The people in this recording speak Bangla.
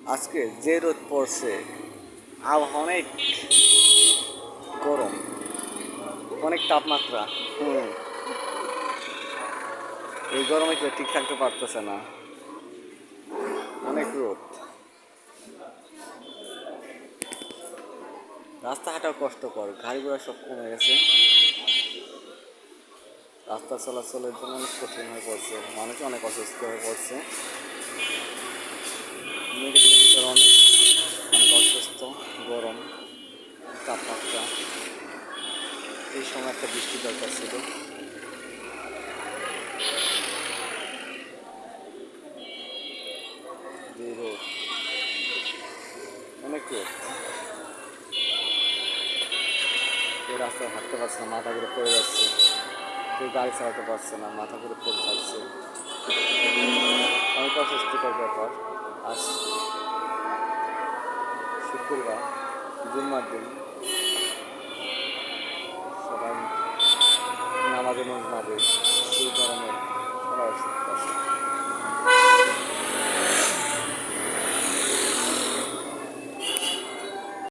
আজকে যে রোদ পড়ছে, আবহাওয়া অনেক গরম, অনেক তাপমাত্রা। হুম। এই গরমে কেউ ঠিক থাকতে পারতেছে না, অনেক রোদ। রাস্তা হাঁটাও কষ্টকর, গাড়ি ঘোড়া সব কমে গেছে, রাস্তা চলাচলের জন্য অনেক কঠিন হয়ে পড়ছে, মানুষ অনেক অসুস্থ হয়ে পড়ছে। মেডিকেলের ভিতরে অনেক অনেক অসুস্থ, গরম, তাপমাত্রা। এই সময় একটা বৃষ্টি দরকার ছিল। যে রোদ, অনেক রোদ। কেউ রাস্তায় হাঁটতে পারছে না, মাথা ঘুরে পড়ে যাচ্ছে। কেউ গাড়ি চালাতে পারছে না, মাথা ঘুরে পড়ে যাচ্ছে। অনেক অস্বস্তিকর ব্যাপার। আজ শুক্রবার, জুম্মার দিন, সবাই নামাজে মজমাবে।